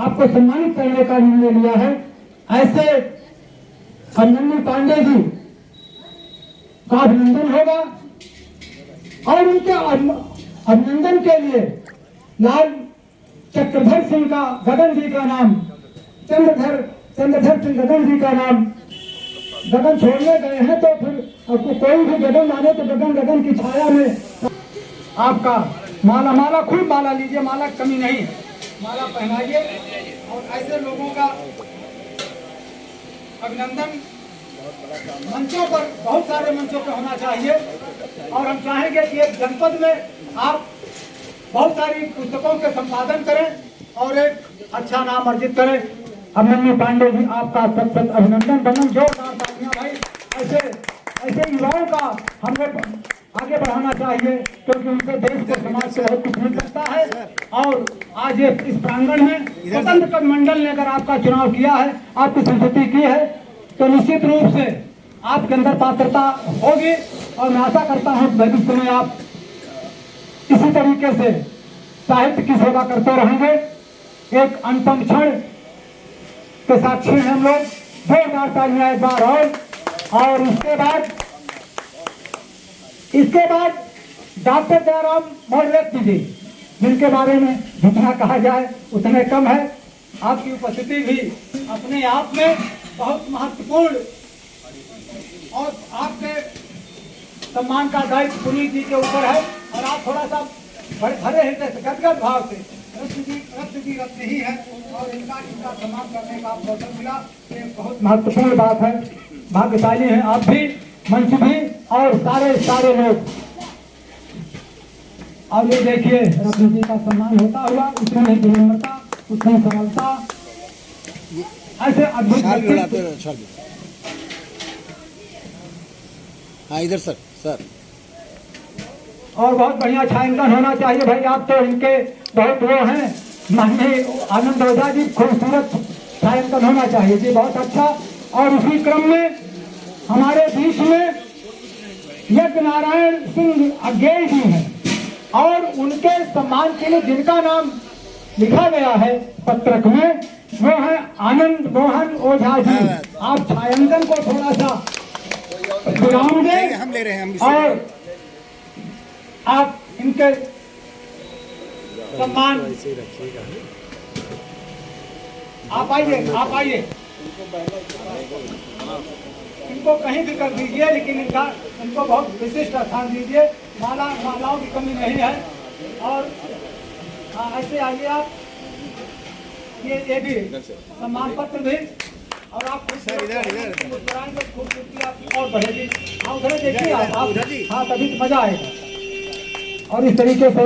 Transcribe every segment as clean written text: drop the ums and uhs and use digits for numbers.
आपको सम्मानित करने का निर्णय लिया है। ऐसे नन्ही पांडे जी का अभिनंदन होगा और उनके अभिनंदन के लिए लाल चक्रधर सिंह का गगन जी का नाम चंद्रधर सिंह गगन जी का नाम गगन छोड़ने गए हैं, तो फिर कोई भी गगन माने तो गगन की छाया में आपका माला खूब माला लीजिए, माला कमी नहीं, माला पहनाइए। और ऐसे लोगों का अभिनंदन मंचों पर, बहुत सारे मंचों पर होना चाहिए। और हम चाहेंगे कि एक जनपद में आप बहुत सारी पुस्तकों के संपादन करें और एक अच्छा नाम अर्जित करें। अभिनंदन पांडे जी, आपका सत अभिनंदन। बनन जोरदार तालियां भाई। ऐसे युवाओं का हमें आगे बढ़ाना चाहिए, क्योंकि उनसे देश को, समाज से बहुत कुछ मिल सकता है। और आज इस प्रांगण में स्वतंत्र मंडल ने अगर आपका चुनाव किया है, आपकी संस्कृति की है, तो निश्चित रूप से आपके अंदर पात्रता होगी। और मैं आशा करता हूँ भविष्य में आप इसी तरीके से साहित्य की सेवा करते रहेंगे। एक अंतिम क्षण के साक्षी हैं हम लोग। जोरदार तालियां एक बार और इसके बाद डॉक्टर जयराम मोहल्लेत जी, जिनके बारे में जितना कहा जाए उतने कम है। आपकी उपस्थिति भी अपने आप में बहुत महत्वपूर्ण, और आपके सम्मान का दायित्व पुनीत जी के ऊपर है। और आप थोड़ा सा भरे हृदय से, गदगद भाव से, रत्न ही है और इनका सम्मान करने का आपको अवसर मिला, ये बहुत महत्वपूर्ण बात है। भाग्यशाली हैं आप भी, मंच भी और सारे लोग। और ये देखिए, रत्न जी का सम्मान होता हुआ उतनी विनम्रता, उतनी सरलता, ऐसे अद्भुत। हाँ इधर सर और बहुत बढ़िया छायांकन होना चाहिए भाई। आप तो इनके बहुत वो हैं, माननीय आनंद ओझा जी, खूबसूरत छायांकन होना चाहिए जी, बहुत अच्छा। और उसी क्रम में हमारे बीच में यज्ञ नारायण सिंह अज्ञेय जी हैं, और उनके सम्मान के लिए जिनका नाम लिखा गया है पत्रक में, वो है आनंद मोहन ओझा जी। आप छायांकन को थोड़ा सा विराम दें, हम ले रहे हैं और आप इनके सम्मान, आप आइए, इनको कहीं भी कर दीजिए, लेकिन इनको बहुत विशिष्ट स्थान दीजिए। मालाओं की कमी नहीं है। और ऐसे आइए आप, ये भी सम्मान पत्र भी, और आप मुस्कुराएंगे, खूबसूरती आपकी और बढ़ेगी। हाँ उधर देखिए आप, हाँ तभी तो मजा आएगा। और इस तरीके से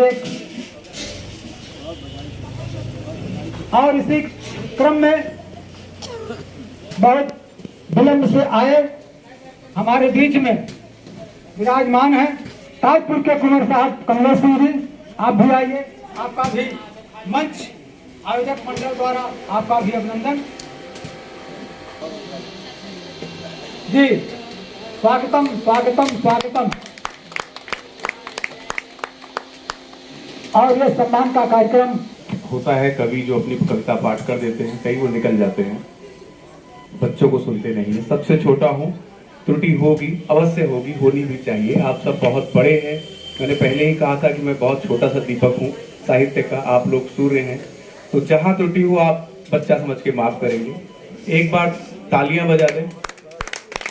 और इसी क्रम में बहुत विलंब से आए हमारे बीच में विराजमान है ताजपुर के कुंवर साहब कमलेश सिंह जी। आप भी आइए, आपका भी मंच आयोजक मंडल द्वारा आपका भी अभिनंदन जी। स्वागतम स्वागतम स्वागतम। और ये सम्मान का कार्यक्रम होता है। कवि जो अपनी कविता पाठ कर देते हैं, कई वो निकल जाते हैं, बच्चों को सुनते नहीं है। सबसे छोटा हूँ, त्रुटि होगी, अवश्य होगी, होनी भी चाहिए। आप सब बहुत बड़े हैं। मैंने पहले ही कहा था कि मैं बहुत छोटा सा दीपक हूँ साहित्य का, आप लोग सूर्य हैं। तो जहाँ त्रुटि हो आप बच्चा समझ के माफ करेंगे। एक बार तालियां बजा दें,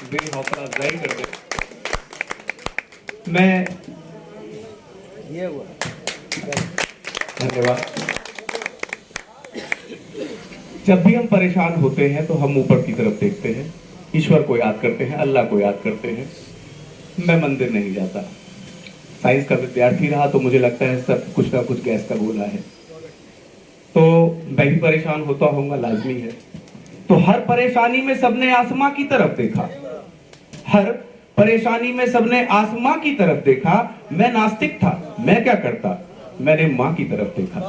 मेरी हौसला अफजाई कर दें। मैं ये हुआ, धन्यवाद। जब भी हम परेशान होते हैं तो हम ऊपर की तरफ देखते हैं, ईश्वर को याद करते हैं, अल्लाह को याद करते हैं। मैं मंदिर नहीं जाता। साइंस का विद्यार्थी रहा तो मुझे लगता है सब कुछ ना कुछ गैस का गोला है, तो मैं भी परेशान होता होऊंगा, लाजमी है। तो हर परेशानी में सबने आसमां की तरफ देखा, हर परेशानी में सबने आसमां की तरफ देखा। मैं नास्तिक था, मैं क्या करता, मैंने माँ की तरफ देखा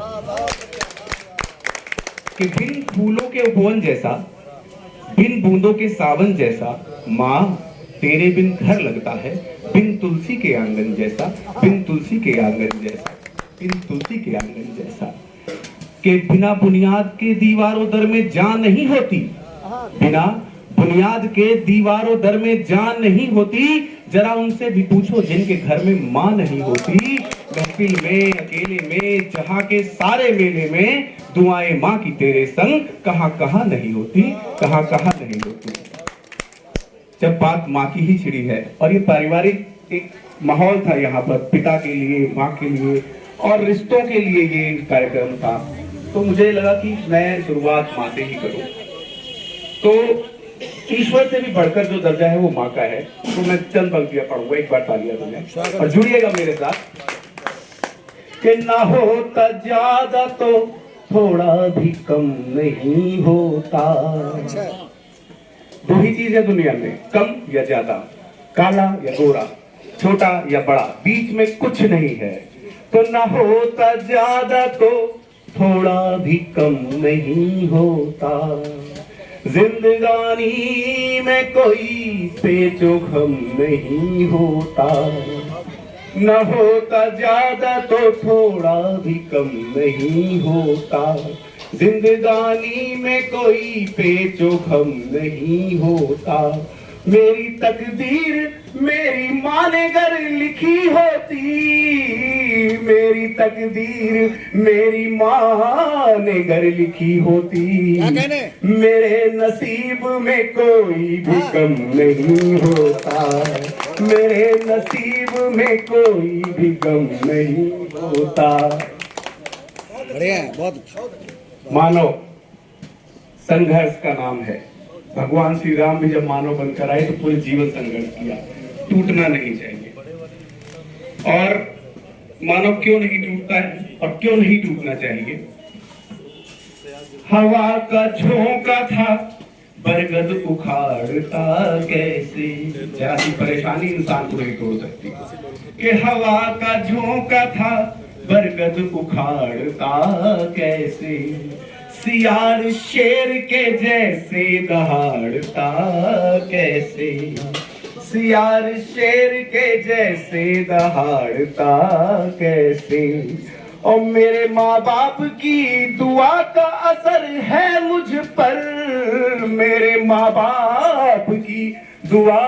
कि बिन फूलों के उपवन जैसा, बिन बूंदों के सावन जैसा, माँ तेरे बिन घर लगता है, बिन तुलसी के आंगन जैसा, बिन तुलसी के आंगन जैसा, बिन तुलसी के आंगन जैसा। कि बिना बुनियाद के दीवारों दर में जान नहीं होती, बिना बुनियाद के दीवारों दर में जान नहीं होती। जरा उनसे भी पूछो जिनके घर में माँ नहीं होती। महफिल में, अकेले में, जहां के सारे मेले में, दुआएं माँ की तेरे संग कहां कहां नहीं होती, कहां कहां नहीं होती। जब बात माँ की ही छिड़ी है और ये पारिवारिक एक माहौल था यहाँ पर, पिता के लिए, माँ के लिए और रिश्तों के लिए ये कार्यक्रम था, तो मुझे लगा कि मैं शुरुआत माँ से ही करूं। तो ईश्वर से भी बढ़कर जो दर्जा है वो माँ का है। तो मैं चंद पंक्तियां पढ़ूंगा, एक बार तालियां बजाएं और जुड़िएगा मेरे साथ। कि ना होता ज्यादा तो थोड़ा भी कम नहीं होता। दो ही चीज है दुनिया में, कम या ज्यादा, काला या गोरा, छोटा या बड़ा, बीच में कुछ नहीं है। तो ना होता ज्यादा तो थोड़ा भी कम नहीं होता। जिंदगानी में कोई पेचोखम नहीं होता। न होता ज्यादा तो थोड़ा भी कम नहीं होता। जिंदगानी में कोई पेचोखम नहीं होता। मेरी तकदीर मेरी माँ ने गर लिखी होती। मेरी तकदीर मेरी माँ ने गर लिखी होती। मेरे नसीब में कोई भी कम नहीं होता। मेरे नसीब में कोई भी गम नहीं होता। बढ़िया है, बहुत। मानव संघर्ष का नाम है। भगवान श्री राम भी जब मानव बनकर आए तो पूरे जीवन संघर्ष किया। टूटना नहीं चाहिए। और मानव क्यों नहीं टूटता है और क्यों नहीं टूटना चाहिए? हवा का झोंका था बरगद उखाड़ता कैसे। जरा सी परेशानी इंसान को नहीं तोड़ सकती। कि हवा का झोंका था बरगद उखाड़ता कैसे। सियार शेर के जैसे दहाड़ता कैसे। सियार शेर के जैसे दहाड़ता कैसे। और मेरे माँ बाप की दुआ का असर है मुझ पर। मेरे माँ बाप की दुआ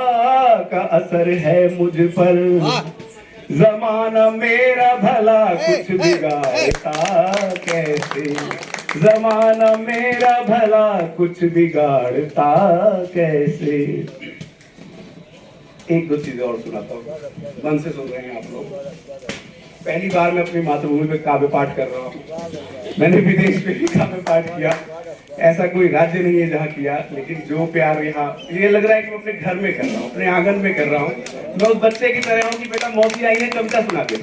का असर है मुझ पर। जमाना मेरा भला कुछ बिगाड़ता कैसे। जमाना मेरा भला कुछ बिगाड़ता कैसे। एक दो चीजें और सुनाता हूँ, मन से सुन रहे हैं आप लोग। पहली बार मैं अपनी मातृभूमि पे काव्य पाठ कर रहा हूँ। मैंने विदेश में भी काव्य पाठ किया। ऐसा कोई राज्य नहीं है जहाँ किया, लेकिन जो प्यार यहाँ, ये लग रहा है कि मैं अपने घर में कर रहा हूँ, अपने आंगन में कर रहा हूँ। मैं उस बच्चे की तरह हूँ कि बेटा मौसी आई है, कविता सुना दे,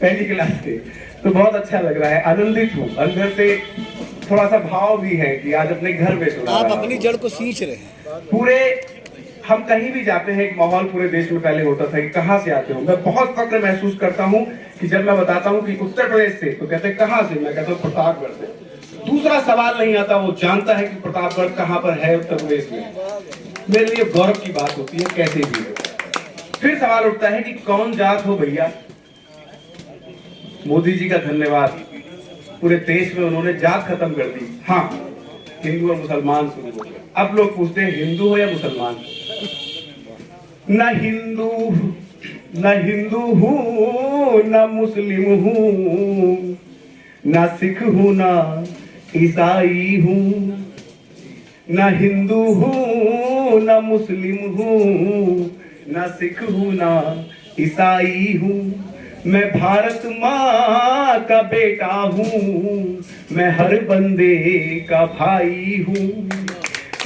पहली क्लास से। तो बहुत अच्छा लग रहा है, आनंदित हूँ। अंदर से थोड़ा सा भाव भी है कि आज अपने घर में सुना। आप अपनी जड़ को सींच रहे हैं। पूरे हम कहीं भी जाते हैं, एक माहौल पूरे देश में पहले होता था कि कहाँ से आते हो। मैं बहुत फक्र महसूस करता हूँ कि जब मैं बताता हूँ कि उत्तर प्रदेश से, तो कहते हैं कहाँ से, मैं कहता हूँ प्रतापगढ़ से। दूसरा सवाल नहीं आता, वो जानता है कि प्रतापगढ़ कहाँ पर है उत्तर प्रदेश में। मेरे लिए गौरव की बात होती है, कैसे भी है। फिर सवाल उठता है कि कौन जात हो भैया। मोदी जी का धन्यवाद, पूरे देश में उन्होंने जात खत्म कर दी। हाँ, हिंदू और मुसलमान शुरू हो गए। अब लोग पूछते हैं हिंदू हो या मुसलमान। न हिंदू हूँ न मुस्लिम हूँ, न सिख हूँ न ईसाई हूँ। न हिंदू हूँ न मुस्लिम हूँ, न सिख हूँ न ईसाई हूँ। मैं भारत माँ का बेटा हूँ, मैं हर बंदे का भाई हूँ।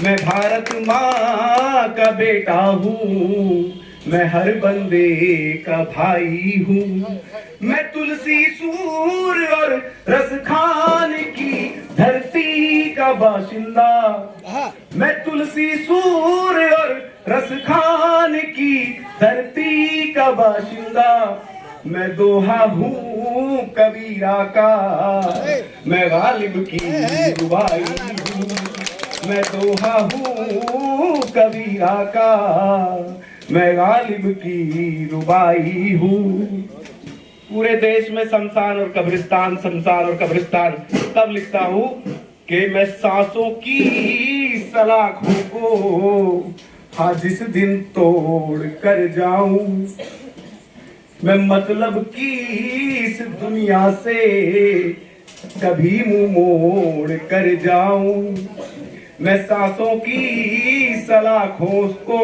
मैं भारत माँ का बेटा हूँ, मैं हर बंदे का भाई हूँ। मैं तुलसी सूर और रस खान की धरती का बाशिंदा। मैं तुलसी सूर और रस खान की धरती का बाशिंदा। मैं दोहा हूँ कबीरा का, मैं गालिब की रुबाई हूँ। मैं दोहा हूँ कबीरा का, मैं गालिब की रुबाई हूँ। पूरे देश में शमशान और कब्रिस्तान, शमशान और कब्रिस्तान। तब लिखता हूँ कि मैं सांसों की सलाखों को हाँ जिस दिन तोड़ कर जाऊं, मैं मतलब की इस दुनिया से कभी मुंह मोड़ कर जाऊं, मैं सांसों की सलाखों को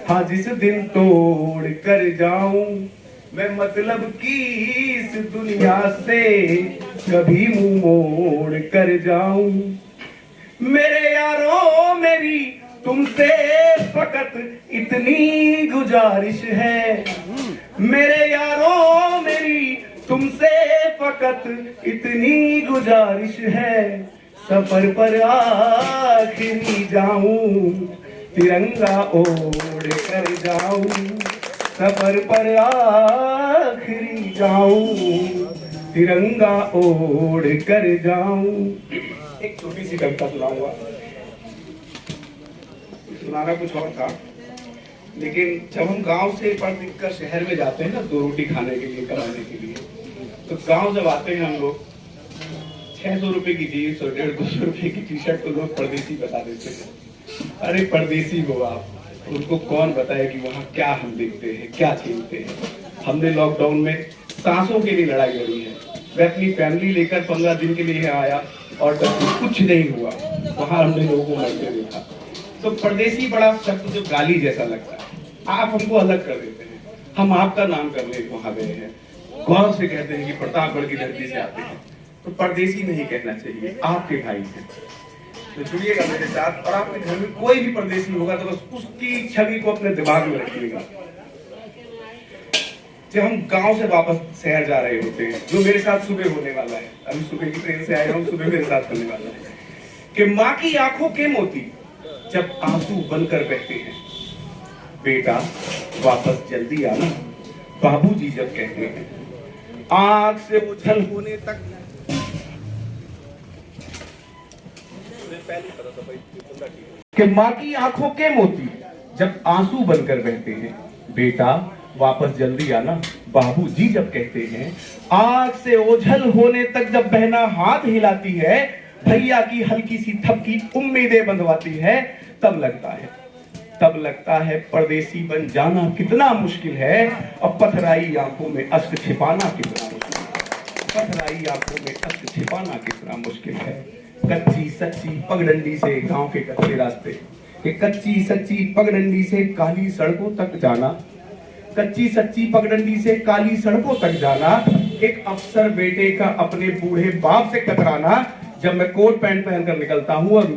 हाँ जिस दिन तोड़ कर जाऊं, मैं मतलब की इस दुनिया से कभी मुंह मोड़ कर जाऊं। मेरे यारों मेरी तुमसे फकत इतनी गुजारिश है, मेरे यारों मेरी तुमसे फकत इतनी गुजारिश है, सफर पर आखिरी जाऊं तिरंगा ओढ़ कर जाऊं, सफर पर आखिरी जाऊं तिरंगा ओढ़ कर जाऊं। एक छोटी सी कविता सुनाऊंगा, सुनाना कुछ और था, लेकिन जब हम गांव से पढ़ लिख कर शहर में जाते हैं ना 2 रोटी खाने के लिए, कमाने के लिए, तो गांव जब आते हैं हम लोग 600 रुपए की जीन्स और 150-200 रुपए की टी शर्ट तो लोग परदेसी बता देते हैं। अरे परदेसी हो आप, उनको कौन बताए कि वहाँ क्या हम देखते हैं, क्या झेलते हैं। हमने लॉकडाउन में सांसों के लिए लड़ाई लड़ी है। मैं अपनी फैमिली लेकर 15 दिन के लिए आया और कुछ नहीं हुआ, वहाँ हमने लोगों को मरते देखा। तो परदेसी बड़ा शब्द जो गाली जैसा लगता है, आप हमको अलग कर देते हैं, हम आपका नाम करने वहाँ गए हैं, गौरव से कहते हैं कि प्रतापगढ़ की धरती से आते हैं, तो परदेसी नहीं कहना चाहिए, आपके भाई हैं। तो जुड़िएगा मेरे साथ, और आपके घर में कोई भी परदेसी होगा तो बस उसकी छवि को अपने दिमाग में रखिएगा। जब हम गांव से वापस शहर जा रहे होते हैं, जो मेरे साथ सुबह होने वाला है, अभी सुबह की ट्रेन से आया हूँ, सुबह मेरे साथ होने वाला है कि माँ की आंखों के मोती जब आंसू बनकर बहते हैं, बेटा वापस जल्दी आना, बाबूजी जब कहते हैं, आंख से उछल होने तक कि माँ की आंखों के मोती जब आंसू बनकर बहते हैं, बेटा वापस जल्दी आना, बाबूजी जब कहते हैं, आंख से ओझल होने तक जब बहना हाथ हिलाती है, भैया की हल्की सी थपकी उम्मीदें बंधवाती है, तब लगता है परदेसी बन जाना कितना मुश्किल है, और पथराई आंखों में अश्क छिपाना कितना मुश्किल है, पथराई आंखों में अश्क छिपाना कितना मुश्किल है। कच्ची सच्ची पगडंडी से गांव के कच्चे रास्ते, कच्ची सच्ची पगडंडी से काली सड़कों तक जाना, कच्ची सच्ची पगडंडी से काली सड़कों तक जाना, एक अफसर बेटे का अपने बूढ़े बाप से कतराना। जब मैं कोट पैंट पहनकर निकलता हूँ और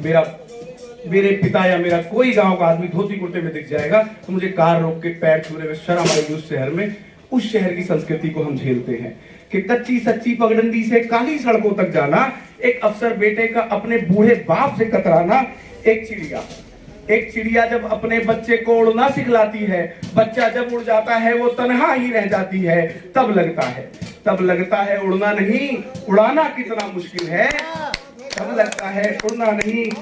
मेरे पिता या मेरा कोई गांव का आदमी धोती कुर्ते में दिख जाएगा तो मुझे कार रोक के पैर छूने में शर्म आएगी। उस शहर में, उस शहर की संस्कृति को हम झेलते हैं कि कच्ची सच्ची पगडंडी से काली सड़कों तक जाना, एक अफसर बेटे का अपने बूढ़े बाप से कतराना। एक चिड़िया जब अपने बच्चे को उड़ना सिखलाती है, बच्चा जब उड़ जाता है वो तन्हा ही रह जाती है, तब लगता है उड़ना नहीं उड़ाना कितना मुश्किल है, तब लगता है उड़ना नहीं